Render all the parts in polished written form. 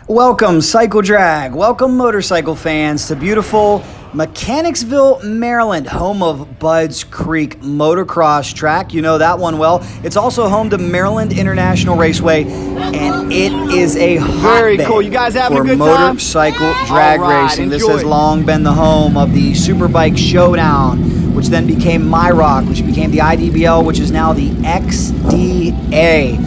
Welcome, Cycle Drag. Welcome, motorcycle fans, to beautiful Mechanicsville, Maryland, home of Bud's Creek Motocross Track. You know that one well. It's also home to Maryland International Raceway, and it is a hotbed cool. You guys having for a good time? motorcycle drag racing. This enjoy. has long been the home of the Superbike Showdown, which then became MyRock, which became the IDBL, which is now the XDA.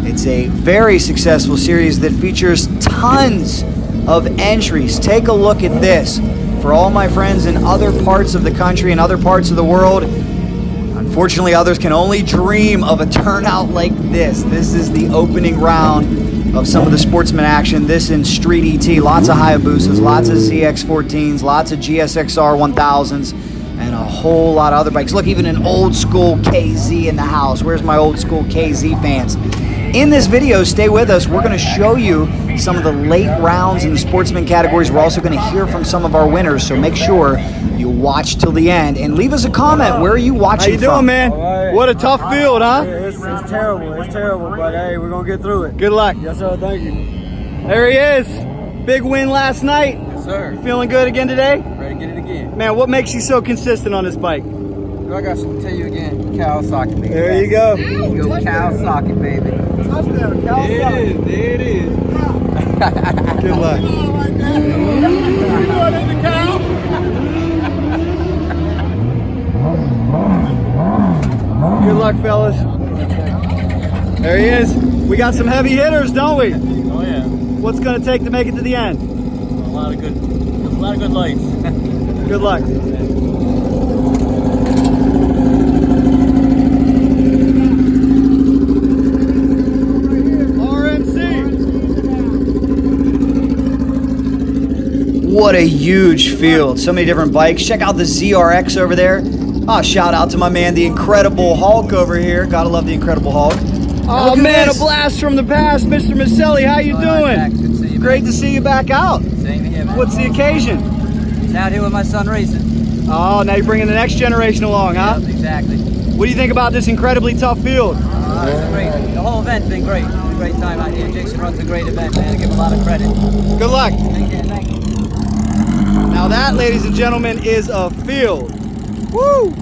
It's a very successful series that features tons of entries. Take a look at this. For all my friends in other parts of the country and other parts of the world, unfortunately others can only dream of a turnout like this. This is the opening round of some of the sportsman action. This in Street ET. Lots of Hayabusas, lots of ZX-14s, lots of GSXR 1000s, and a whole lot of other bikes. Look, even an old school KZ in the house. Where's my old school KZ fans? In this video, stay with us. We're going to show you some of the late rounds in the sportsman categories. We're also going to hear from some of our winners, so make sure you watch till the end and leave us a comment. Where are you watching from? How you doing, man? Right. What a tough field, huh? It's terrible. It's terrible, but hey, we're going to get through it. Good luck. Yes, sir. Thank you. There he is. Big win last night. Yes, sir. You feeling good again today? Ready to get it again. Man, what makes you so consistent on this bike? I got to tell you again, Kawasaki, baby. There you go. Go Kawasaki, baby. Touchdown, Kawasaki. There it is. Good luck. Good luck, fellas. There he is. We got some heavy hitters, don't we? Oh yeah, What's going to take to make it to the end? a lot of good lights. Good luck. What a huge field. So many different bikes. Check out the ZRX over there. Oh, shout out to my man, the Incredible Hulk over here. Gotta love the Incredible Hulk. Oh Look at man, this. a blast from the past, Mr. Maselli. How you Jack, doing? good to see you, Great man. to see you back out. Same here, man. What's the occasion? Just out here with my son racing. Oh, now you're bringing the next generation along, huh? Yep, exactly. What do you think about this incredibly tough field? It's great. The whole event's been great. It's a great time out here. Jason runs a great event, man. I give him a lot of credit. Good luck. Thank you. Thank you. Now that, ladies and gentlemen, is a field. Woo!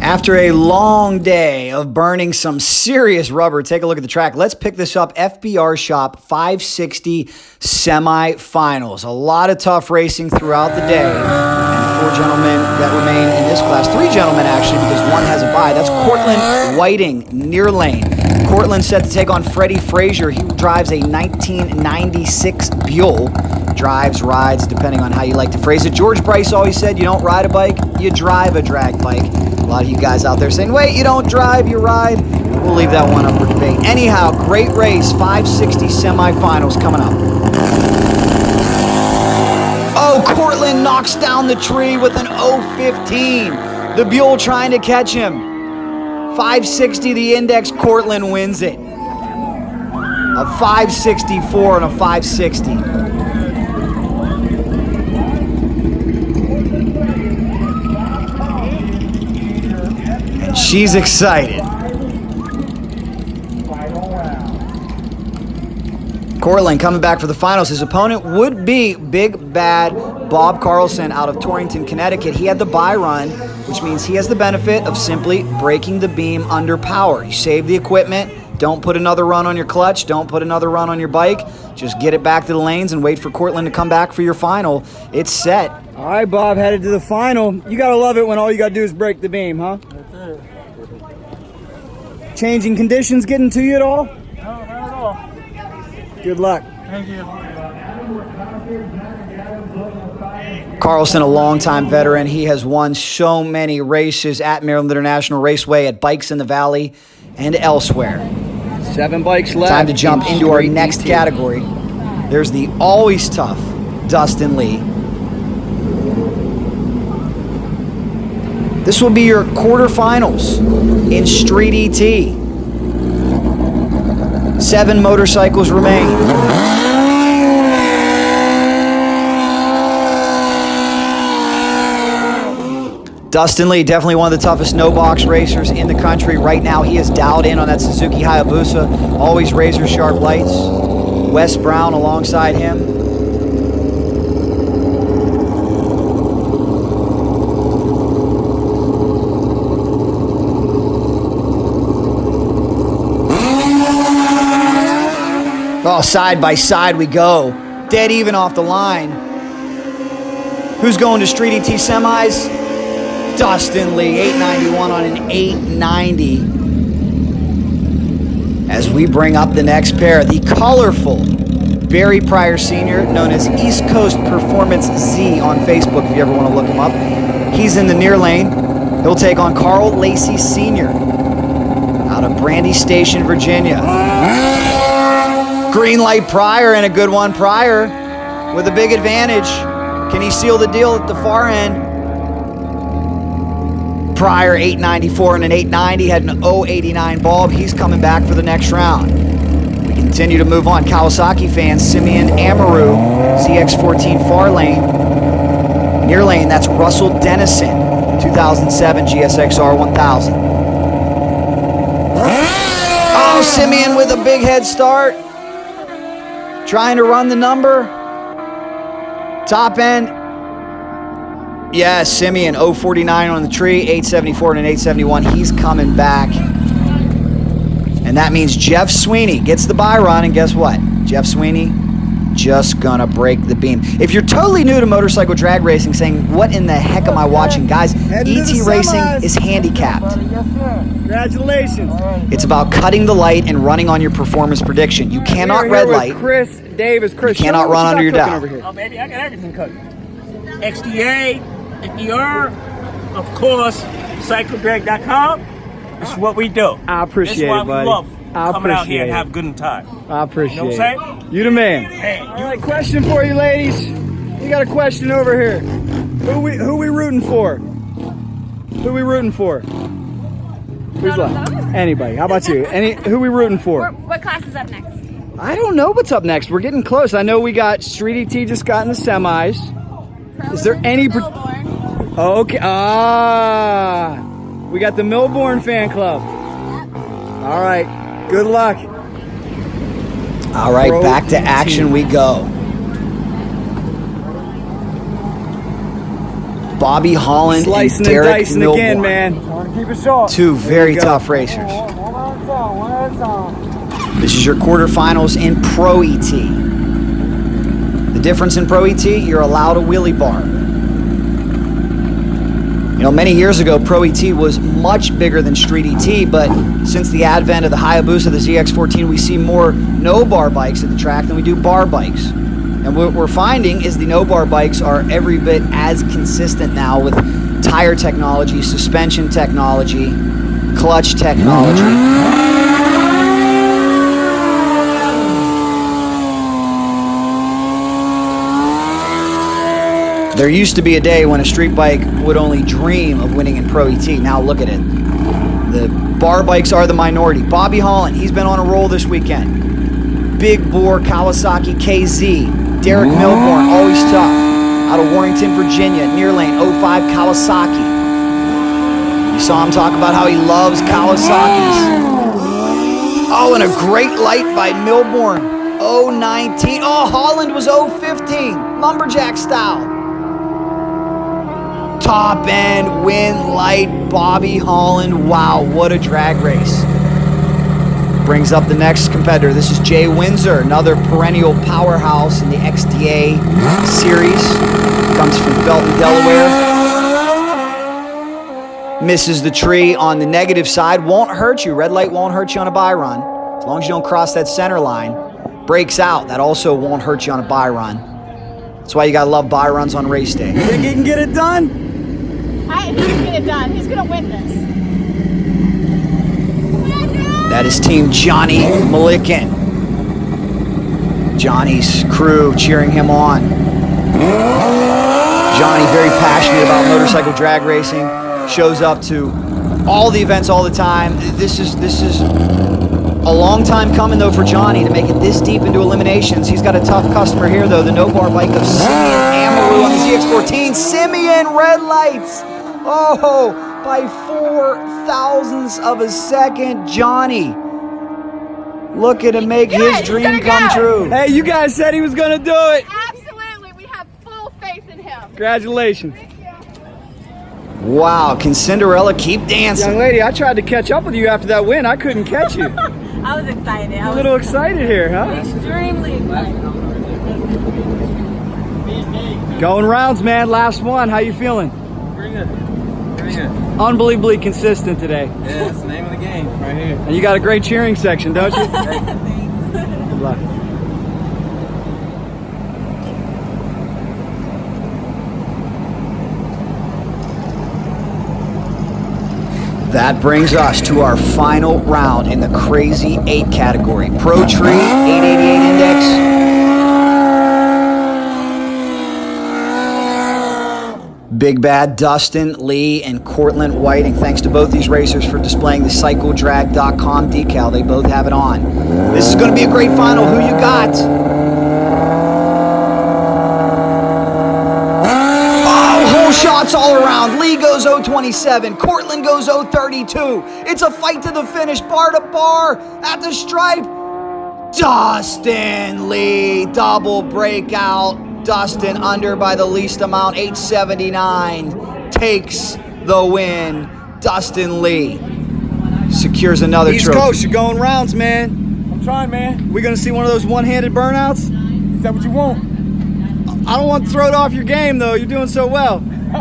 After a long day of burning some serious rubber, take a look at the track. Let's pick this up. FBR Shop 560 semifinals. A lot of tough racing throughout the day. And 4 gentlemen that remain in this class. 3 gentlemen, actually, because one has a bye. That's Courtlan Whiting, near lane. Courtlan set to take on Freddie Frazier. He drives a 1996 Buell. Drives, rides, depending on how you like to phrase it. George Bryce always said, you don't ride a bike, you drive a drag bike. A lot of you guys out there saying, wait, you don't drive, you ride. We'll leave that one up for debate. Anyhow, great race. 560 semifinals coming up. Oh, Courtlan knocks down the tree with an 015. The Buell trying to catch him. 560 the index, Courtlan wins it. A 564 and a 560. And she's excited. Courtlan coming back for the finals. His opponent would be big bad Bob Carlson out of Torrington, Connecticut. He had the bye run, which means he has the benefit of simply breaking the beam under power. You save the equipment. Don't put another run on your clutch. Don't put another run on your bike. Just get it back to the lanes and wait for Courtlan to come back for your final. It's set. All right, Bob, headed to the final. You gotta love it when all you gotta do is break the beam, huh? That's it. Changing conditions getting to you at all? No, not at all. Good luck. Thank you. Carlson, a longtime veteran. He has won so many races at Maryland International Raceway, at Bikes in the Valley, and elsewhere. 7 bikes left. Time to jump into our next category. There's the always tough Dustin Lee. This will be your quarterfinals in Street ET. 7 motorcycles remain. Dustin Lee, definitely one of the toughest no-box racers in the country. Right now, he is dialed in on that Suzuki Hayabusa. Always razor-sharp lights. Wes Brown alongside him. Oh, side by side we go. Dead even off the line. Who's going to Street ET semis? Dustin Lee, 891 on an 890. As we bring up the next pair, the colorful Barry Pryor Sr., known as East Coast Performance Z on Facebook, if you ever want to look him up. He's in the near lane. He'll take on Carl Lacy Sr. out of Brandy Station, Virginia. Green light Pryor, and a good one. Pryor with a big advantage. Can he seal the deal at the far end? Pryor, 894 and an 890, had an 089 bulb. He's coming back for the next round. We continue to move on. Kawasaki fans, Simeon, Amaru, ZX-14 far lane. Near lane, that's Russell Dennison, 2007 GSXR 1000. Oh, Simeon with a big head start. Trying to run the number. Top end. Yeah, Simeon, 049 on the tree, 874 and an 871. He's coming back. And that means Jeff Sweeney gets the bye run, and guess what? Jeff Sweeney just gonna break the beam. If you're totally new to motorcycle drag racing, saying, what in the heck am I watching? Guys, ET racing is handicapped. Congratulations. It's about cutting the light and running on your performance prediction. You cannot red light. Chris Davis. Chris, you cannot run under your dial. Oh, baby, I got everything covered. XDA, XDR, of course, cycledrag.com. This is what we do. I appreciate it, buddy. This is why we love coming out here and have good time. I appreciate it. You know what I'm saying? You the man. Hey, all right, question for you, ladies. We got a question over here. Who we rooting for? Who we rooting for? Who's left? Anybody. How about you? Who we rooting for? What class is up next? I don't know what's up next. We're getting close. I know we got Street ET just got in the semis. Is there any... Oh, okay. We got the Millbourne fan club. All right. Good luck. All right, back to action we go. Bobby Holland Slicing and Derek and dicing Milbourne. again, man. Keep it short. Two very tough racers. This is your quarterfinals in Pro ET. The difference in Pro ET, you're allowed a wheelie bar. You know, many years ago, Pro ET was much bigger than Street ET, but since the advent of the Hayabusa, the ZX-14, we see more no-bar bikes at the track than we do bar bikes. And what we're finding is the no-bar bikes are every bit as consistent now with tire technology, suspension technology, clutch technology. There used to be a day when a street bike would only dream of winning in Pro ET. Now look at it. The bar bikes are the minority. Bobby Holland, he's been on a roll this weekend. Big bore Kawasaki KZ. Derek Milbourne, always tough. Out of Warrington, Virginia. Near lane, 05 Kawasaki. You saw him talk about how he loves Kawasaki's. Oh, and a great light by Milbourne. 019. Oh, Holland was 015. Lumberjack style. Top end, win light, Bobby Holland. Wow, what a drag race. Brings up the next competitor. This is Jay Windsor, another perennial powerhouse in the XDA series. Comes from Belton, Delaware. Misses the tree on the negative side. Won't hurt you. Red light won't hurt you on a bye run. As long as you don't cross that center line. Breaks out. That also won't hurt you on a bye run. That's why you gotta love bye runs on race day. You think he can get it done? He can get it done. He's gonna win this. That is Team Johnny Milliken. Johnny's crew cheering him on. Johnny, very passionate about motorcycle drag racing. Shows up to all the events all the time. This is a long time coming, though, for Johnny to make it this deep into eliminations. He's got a tough customer here, though. The no-bar bike of Simeon Amaru on the ZX-14. Simeon red lights. Oh, by 4/1000ths of a second. Johnny, look at him make his dream come true. Hey, you guys said he was going to do it. Absolutely. We have full faith in him. Congratulations. Wow, can Cinderella keep dancing? Young lady, I tried to catch up with you after that win. I couldn't catch you. I was excited. A little excited here, huh? Extremely excited. Going rounds, man. Last one. How you feeling? Pretty good. Pretty good. Unbelievably consistent today. Yeah, that's the name of the game right here. And you got a great cheering section, don't you? Thanks. Good luck. That brings us to our final round in the Crazy 8 category. Pro Tree, 888 index. Big Bad Dustin Lee and Courtlan Whiting. Thanks to both these racers for displaying the CycleDrag.com decal. They both have it on. This is going to be a great final. Who you got? Shots all around. Lee goes 027. Courtlan goes 032. It's a fight to the finish, bar to bar, at the stripe. Dustin Lee, double breakout. Dustin under by the least amount, 879. Takes the win. Dustin Lee secures another East trophy. Coast, you're going rounds, man. I'm trying, man. We gonna see one of those one-handed burnouts? Is that what you want? I don't want to throw it off your game, though. You're doing so well. You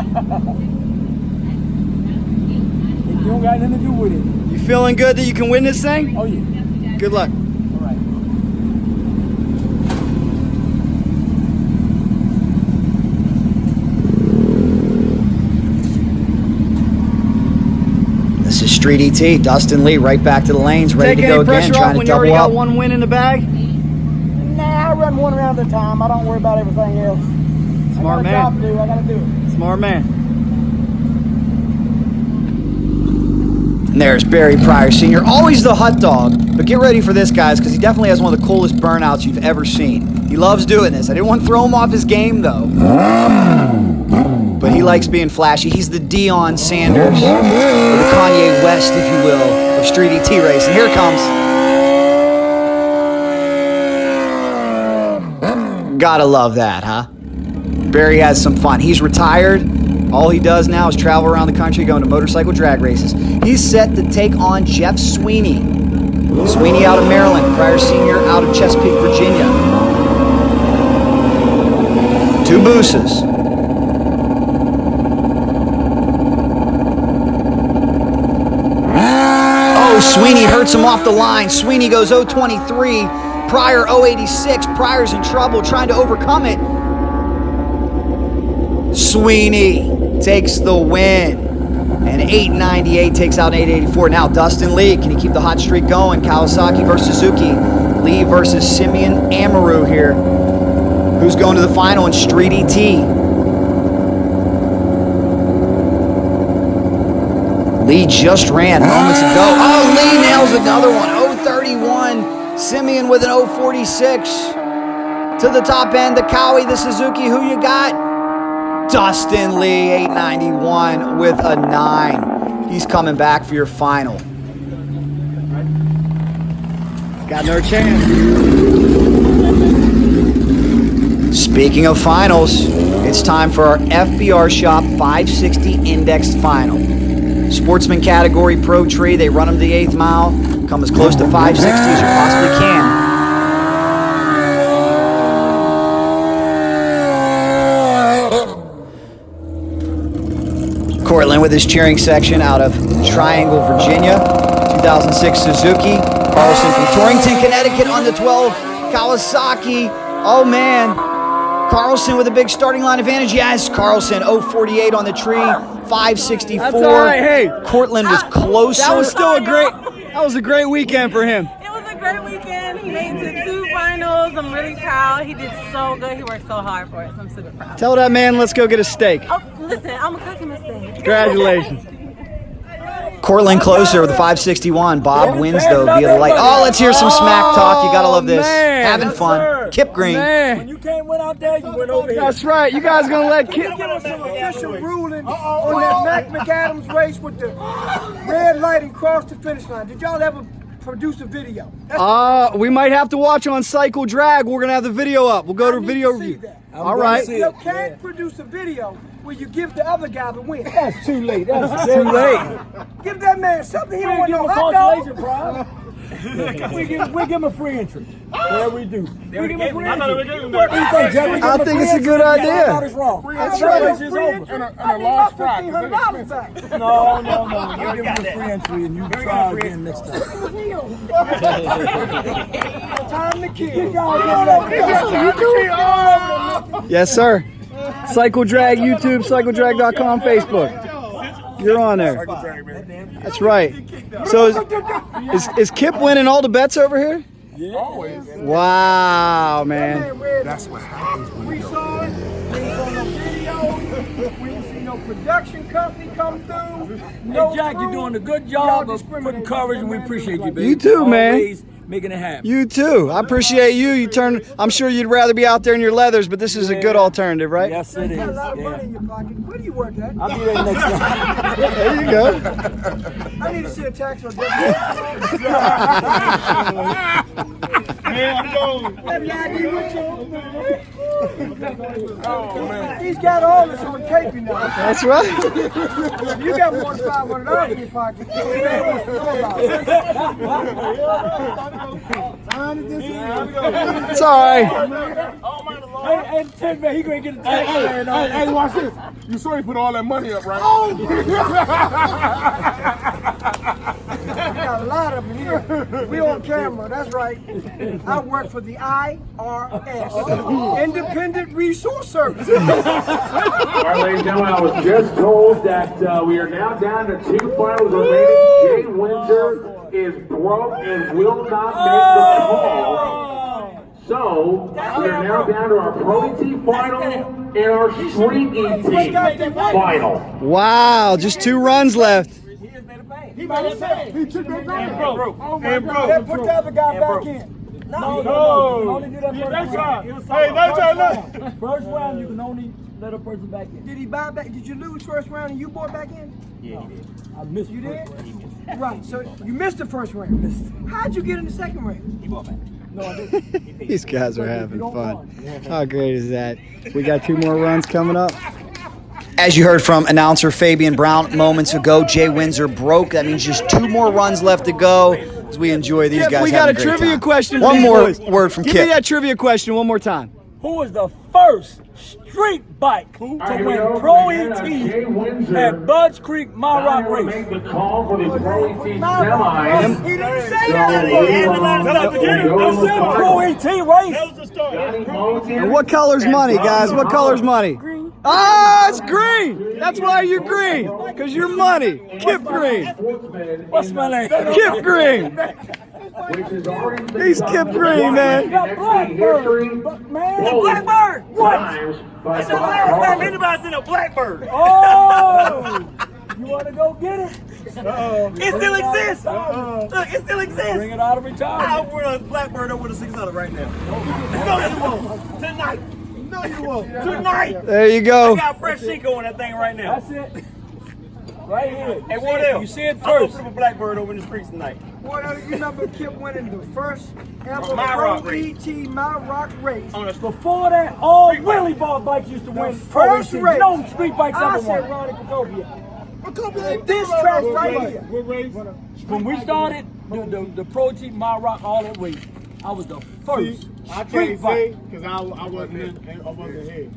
don't got nothing to do with it. You feeling good that you can win this thing? Oh, yeah. Good luck. All right. This is Street ET. Dustin Lee right back to the lanes, ready to go again, trying to double up. Got one win in the bag? Nah, I run one round at a time. I don't worry about everything else. Smart man. I got a job to do. I got to do it. Smart man. And there's Barry Pryer Sr., always the hot dog. But get ready for this, guys, because he definitely has one of the coolest burnouts you've ever seen. He loves doing this. I didn't want to throw him off his game, though. But he likes being flashy. He's the Deion Sanders, or the Kanye West, if you will, of Street ET racing. Here it comes. Gotta love that, huh? Barry has some fun. He's retired. All he does now is travel around the country going to motorcycle drag races. He's set to take on Jeff Sweeney. Sweeney out of Maryland, Pryor Sr. out of Chesapeake, Virginia. Two Busas. Oh, Sweeney hurts him off the line. Sweeney goes 023. Pryor 086. Pryor's in trouble trying to overcome it. Sweeney takes the win. And 898 takes out 884. Now Dustin Lee, can he keep the hot streak going? Kawasaki versus Suzuki. Lee versus Simeon Amaru here. Who's going to the final in Street ET? Lee just ran moments ago. Oh, Lee nails another one. 031. Simeon with an 046. To the top end, the Cowie, the Suzuki. Who you got? Dustin Lee, 891 with a 9. He's coming back for your final. Got no chance. Speaking of finals, it's time for our FBR Shop 560 Indexed Final. Sportsman category, Pro Tree, they run them the 8th mile. Come as close to 560 as you possibly can. Courtlan with his cheering section out of Triangle, Virginia. 2006 Suzuki. Carlson from Torrington, Connecticut on the 12. Kawasaki. Oh, man. Carlson with a big starting line advantage. Yes, Carlson, 048 on the tree. 564. That's all right. Hey, Courtlan was closer. That was still a great weekend for him. It was a great weekend. He made it to 2 finals. I'm really proud. He did so good. He worked so hard for it. So I'm super proud. Tell that man, let's go get a steak. Oh, listen, I'm a cooking mistake. Congratulations. Courtlan closer with a 561. Bob wins, though, via the light. Oh, let's hear some smack talk. You got to love this. Man. Having fun. Kip Green. Man. When you can't win out there, you win over here. That's right. You guys going to let Kip... Give us some official ruling on that Mac McAdams race with the red light and cross the finish line. Did y'all ever produce a video? We might have to watch on Cycle Drag. We're going to have the video up. We'll go to video review. All right. You can't produce a video where you give the other guy the win. That's too late. That's too late. Give that man something. He don't want no hot dog. We give him a free entry. Yeah, we do. We give him a free entry. I think it's a good idea. That's right. It's over. And a large fry. No. You give him a free entry and you try again next time. Time to kill. Yes, sir. Cycle Drag YouTube, cycledrag.com, Facebook. You're on there. That's right. So is Kip winning all the bets over here? Yeah. Always. Wow, man. That's what happens when we saw it. We saw no video. We didn't see no production company come through. No, hey, Jack, you're doing a good job of putting coverage, and we appreciate you, baby. You too, man. Always making it happen. You too. I appreciate you. You turn. I'm sure you'd rather be out there in your leathers, but this is a good alternative, right? Yes, it is. You got a lot of money in your pocket. Where do you work at? I'll be there next time. There you go. I need to see a tax on that. Man, I'm going. Oh, man. He's got all this on tape now. That's right. You got more than $500 in your pocket. It's all right. Hey, Ted, man, he gonna get a tax. Hey, watch this. You saw he put all that money up, right? Oh! Got a lot of them here. We on camera, that's right. I work for the IRS, Independent Resource Service. All right, ladies and gentlemen, I was just told that we are now down to 2 finals remaining. Jay Windsor is broke and will not make the call. So, we are now down to our Pro Team final and our Street Team final. Wow, just 2 runs left. He took that back. And broke. Put the other guy back in. No. Only do that first round. Hey, that's all. First round, you can only let a person back in. Did he buy back? Did you lose first round and you bought back in? Yeah, he did. I missed. You did? Right. So you missed the first round. How'd you get in the second round? He bought back. No, I didn't. These guys are having fun. How great is that? We got 2 more runs coming up. As you heard from announcer Fabian Brown moments ago, Jay Windsor broke. That means just 2 more runs left to go as we enjoy these guys. We got a great trivia time. question. One more word from Give Kip. me that trivia question one more time. Who was the first street bike to win Pro ET at Bud's Creek My Rock race? Make the call for the Pro ET semi. He didn't say that. I said Pro ET race. And what color's money, guys? What color's money? Ah, it's green. That's why you're green, because you're money. Kip Green. What's my name? Kip Green. He's Kip Green, man. Blackbird. Blackbird. What? That's the last time anybody's seen a blackbird. Oh! You want to go get it? It still exists. Look, it still exists. Bring it out of retirement. I'll put a blackbird over the $600 right now. No, you won't. Tonight. No, you won't. Tonight. There you go. I got fresh Chico on that thing right now. That's it. Right here. Hey, what else? You see it I'm gonna first. put a blackbird over in the streets tonight. What else? You remember Kip winning the first ever My Pro Rock race. ET My Rock race. On a Before that, all wheelie ball bikes used to win first race. No street bikes ever won. I said Ronnie Pacopia. This track right here. What race? When we started the Pro ET My Rock all that race, I was the first I street can't bike. say because I wasn't here.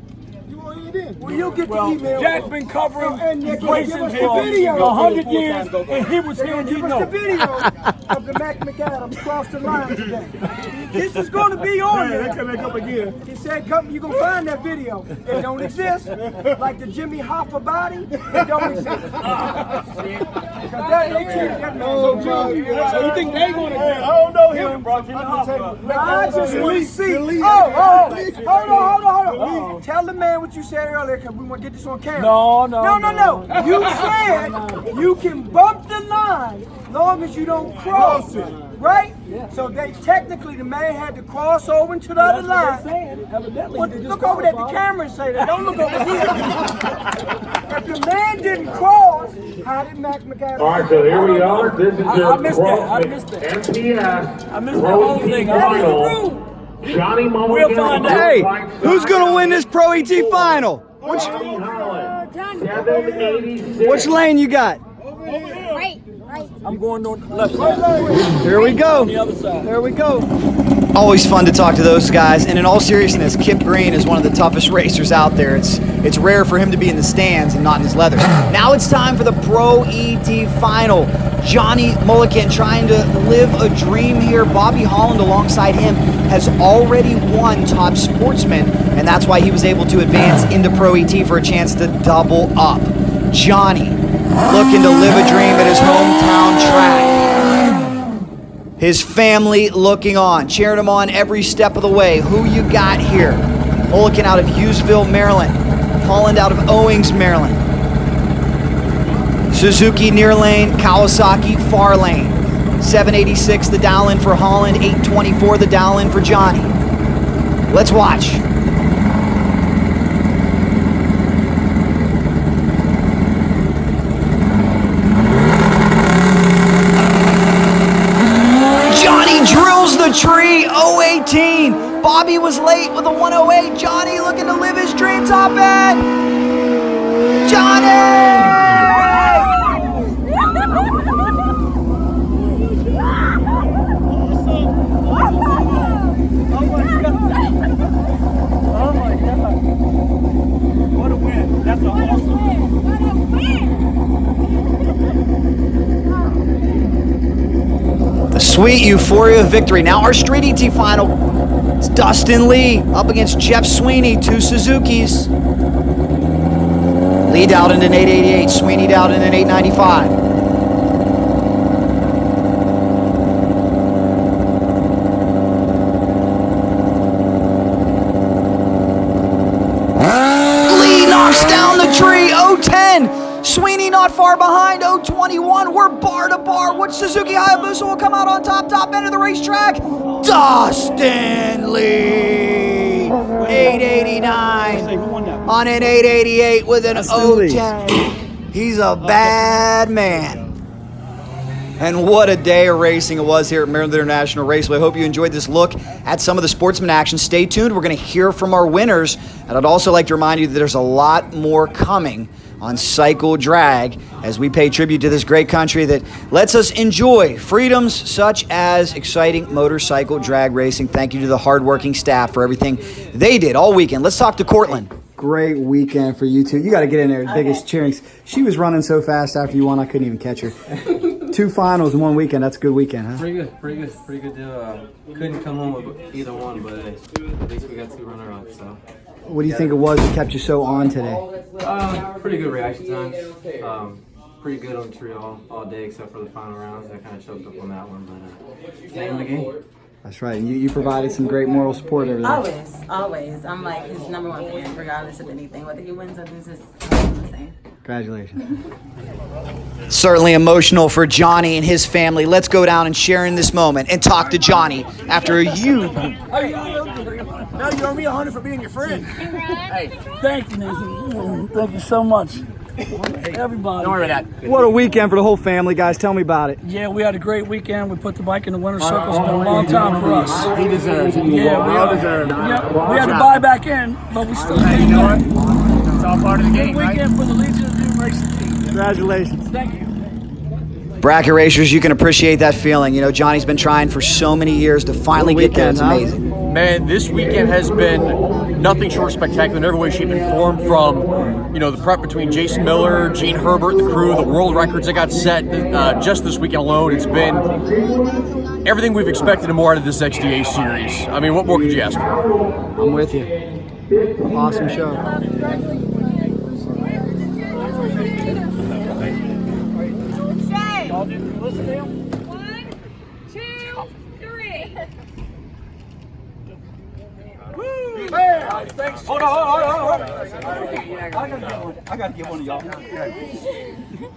You weren't here then. Well, you'll get the email. Jack's been covering racing for 100 years, and he was here and you know. Give us the video of the Mac McAdams crossed the line today. This is going to be on there. They come back up again. He said, "Come, you gonna find that video. It don't exist. Like the Jimmy Hoffa body, it don't exist. Because that they cheated that man. So you think they gonna get it? I don't know him. I just want to see. Hold on. Tell the man what you said earlier, because we want to get this on camera. No. You said you can bump the line long as you don't cross it, right? Yeah. So they technically, the man had to cross over into the other line. Look over at the camera and say that. Don't look over here. If the man didn't cross, how did Mac McAdams? All right, so here we are. This is your I missed that. MPS I missed that whole thing. final. Johnny We'll find out. Hey, who's going to win this Pro ET final? Which lane you got? Right. I'm going on the left side. Here we go. On the other side. There we go. Always fun to talk to those guys, and in all seriousness, Kip Green is one of the toughest racers out there. It's rare for him to be in the stands and not in his leathers. Now it's time for the Pro ET Final. Johnny Mulliken trying to live a dream here. Bobby Holland alongside him has already won Top Sportsman, and that's why he was able to advance into Pro ET for a chance to double up. Johnny looking to live a dream at his hometown track. His family looking on, cheering him on every step of the way. Who you got here? Mulliken out of Hughesville, Maryland. Holland out of Owings, Maryland. Suzuki near lane, Kawasaki far lane. 786 the dial-in for Holland, 824 the dial-in for Johnny. Let's watch. Tree 018. Bobby was late with a 108. Johnny looking to live his dream top end. Johnny! Oh my God. What a win. That's an awesome win. What a win. The sweet euphoria of victory. Now our Street ET final. It's Dustin Lee up against Jeff Sweeney, two Suzukis. Lee dialed in an 888, Sweeney dialed in an 895. Lee knocks down the tree, 010. Sweeney not far behind, 021. We're bar to bar. Which Suzuki Hayabusa will come out on top end of the racetrack? Dustin Lee, 889 on an 888 with an 010. He's a bad man. And what a day of racing it was here at Maryland International Raceway. I hope you enjoyed this look at some of the sportsman action. Stay tuned. We're going to hear from our winners. And I'd also like to remind you that there's a lot more coming on Cycle Drag as we pay tribute to this great country that lets us enjoy freedoms such as exciting motorcycle drag racing. Thank you to the hardworking staff for everything they did all weekend. Let's talk to Courtlan. Great weekend for you two. You got to get in there. The biggest cheerings. She was running so fast after you won, I couldn't even catch her. 2 finals in 1 weekend. That's a good weekend, huh? Pretty good deal. Couldn't come home with either one, but at least we got 2 runner-ups. So. What do you think it was that kept you so on today? Pretty good reaction times. Pretty good on the tree all day except for the final rounds. I kind of choked up on that one, but name of the game. That's right. You provided some great moral support over there. Always. I'm like his #1 fan, regardless of anything. Whether he wins or loses, I'm the same. Congratulations. Certainly emotional for Johnny and his family. Let's go down and share in this moment and talk to Johnny after a huge... Now you owe me 100 for being your friend. Hey, thank you, Nathan. Thank you so much. Everybody. Don't worry about that. What a weekend for the whole family, guys. Tell me about it. Yeah, we had a great weekend. We put the bike in the winner's circle. It's been a long time for us. He deserves it. Yeah, we had to buy back in, but we still did. You know what? It's all part of the game, right? Good weekend for the Legion of Doom Racing team. Congratulations. Thank you. Bracket racers, you can appreciate that feeling. You know, Johnny's been trying for so many years to finally get there. It's amazing. Man, this weekend has been nothing short of spectacular in every way, shape, and form. From, you know, the prep between Jason Miller, Gene Herbert, the crew, the world records that got set just this weekend alone. It's been everything we've expected and more out of this XDA series. I mean, what more could you ask for? I'm with you. Awesome show. One, two, three. Hold on. I gotta get one of y'all.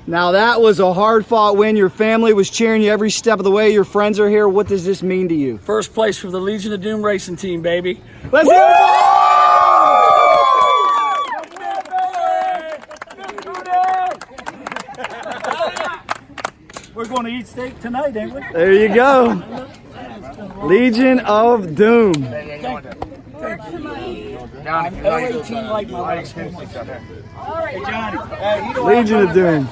Now that was a hard-fought win. Your family was cheering you every step of the way. Your friends are here. What does this mean to you? First place for the Legion of Doom Racing team, baby. Let's hear it! We're going to eat steak tonight, ain't we? There you go. Legion of Doom. Thank you. I'm 18 like my last one. Hey, Johnny. Legion of Doom.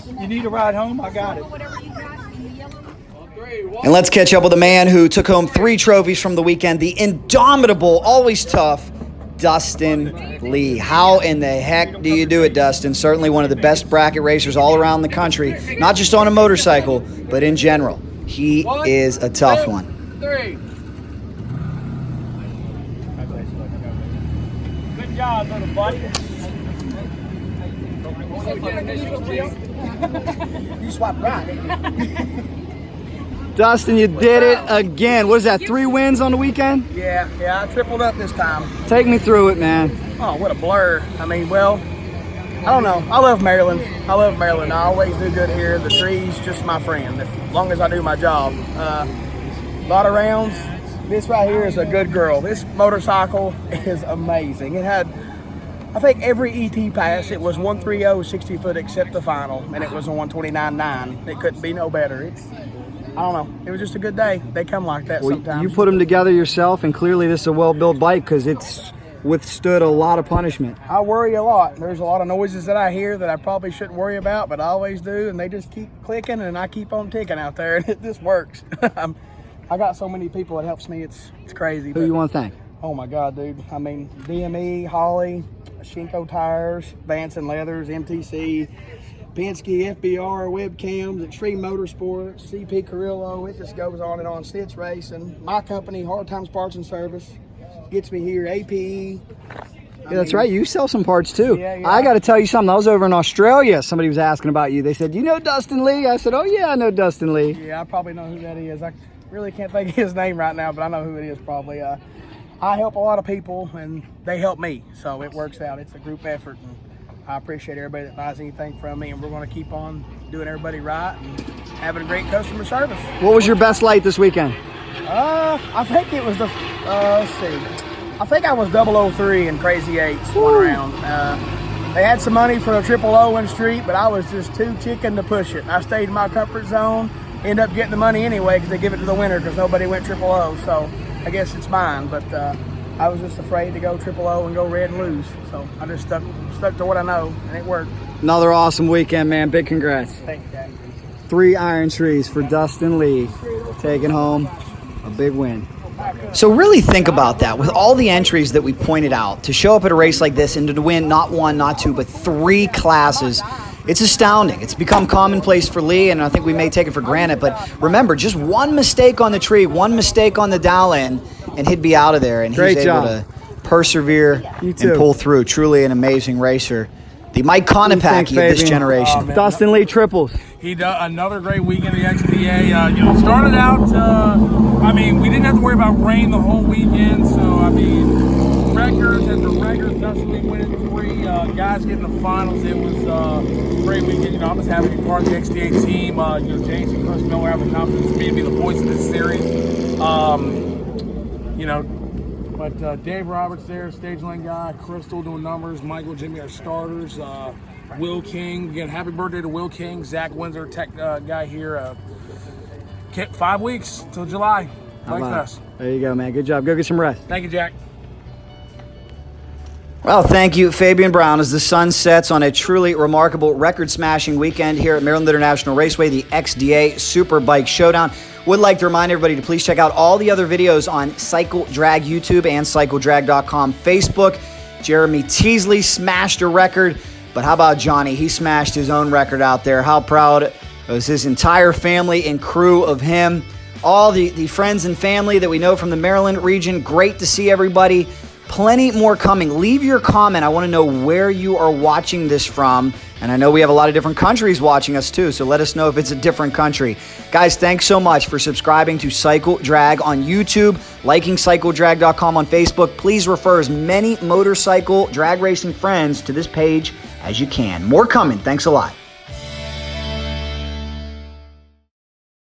You need a ride home? I got it. And let's catch up with a man who took home 3 trophies from the weekend, the indomitable, always tough, Dustin Lee. How in the heck do you do it, Dustin? Certainly one of the best bracket racers all around the country, not just on a motorcycle, but in general. He is a tough one. 3. Good job, little buddy. You swapped right. Dustin, you did it again. What is that, 3 wins on the weekend? Yeah, I tripled up this time. Take me through it, man. Oh, what a blur. I mean, well, I don't know. I love Maryland. I always do good here. The tree's just my friend, as long as I do my job. A lot of rounds. This right here is a good girl. This motorcycle is amazing. It had, I think every ET pass, it was 130 60 foot except the final, and it was a 129.9. It couldn't be no better. I don't know. It was just a good day. They come like that sometimes. You put them together yourself, and clearly this is a well-built bike because it's withstood a lot of punishment. I worry a lot. There's a lot of noises that I hear that I probably shouldn't worry about, but I always do, and they just keep clicking, and I keep on ticking out there, and it just works. I got so many people. It helps me. It's crazy. Who you want to thank? Oh, my God, dude. I mean, DME, Holly, Shinko Tires, Vance and Leathers, MTC, Penske, FBR, Webcams, Extreme Motorsports, CP Carrillo. It just goes on and on. Stitch Racing, my company, Hard Times Parts and Service, gets me here. APE. Yeah, that's right. You sell some parts too. Yeah. I got to tell you something. I was over in Australia. Somebody was asking about you. They said, "You know Dustin Lee?" I said, "Oh yeah, I know Dustin Lee." Yeah, I probably know who that is. I really can't think of his name right now, but I know who it is probably. I help a lot of people, and they help me, so it works out. It's a group effort. And I appreciate everybody that buys anything from me, and we're going to keep on doing everybody right and having a great customer service. What was your best light this weekend? I think it was the, let's see. I think I was 003 in Crazy 8s one round. They had some money for a 000 in street, but I was just too chicken to push it. And I stayed in my comfort zone, ended up getting the money anyway because they give it to the winner because nobody went 000. So I guess it's mine, but I was just afraid to go 000 and go red and lose. So I just stuck to what I know, and it worked. Another awesome weekend, man. Big congrats. Thank you, Jack. 3 iron trees for Dustin Lee, taking home a big win. So really think about that. With all the entries that we pointed out, to show up at a race like this and to win not 1, not 2, but 3 classes, it's astounding. It's become commonplace for Lee, and I think we may take it for granted. But remember, just one mistake on the tree, one mistake on the dowel-in, and he'd be out of there. And he's able to persevere and pull through. Truly an amazing racer. The Mike Konopacki of this generation. Dustin Lee triples. He done another great weekend at the XDA. Started out, I mean, we didn't have to worry about rain the whole weekend. So, I mean, records after records, Dustin Lee winning 3, guys getting the finals. It was a great weekend. I'm just happy to be part of the XDA team. Jason, Chris Miller have the confidence for me to be the voice of this series. But Dave Roberts there, stage lane guy, Crystal doing numbers, Michael, Jimmy are starters, Will King, again, happy birthday to Will King, Zach Windsor, tech guy here. 5 weeks till July. Bike Fest. There you go, man. Good job. Go get some rest. Thank you, Jack. Well, thank you, Fabian Brown, as the sun sets on a truly remarkable record-smashing weekend here at Maryland International Raceway, the XDA Superbike Showdown. Would like to remind everybody to please check out all the other videos on Cycle Drag YouTube and CycleDrag.com Facebook. Jeremy Teasley smashed a record, but how about Johnny? He smashed his own record out there. How proud was his entire family and crew of him. All the friends and family that we know from the Maryland region. Great to see everybody. Plenty more coming. Leave your comment. I want to know where you are watching this from. And I know we have a lot of different countries watching us too, so let us know if it's a different country. Guys, thanks so much for subscribing to Cycle Drag on YouTube, liking CycleDrag.com on Facebook. Please refer as many motorcycle drag racing friends to this page as you can. More coming. Thanks a lot.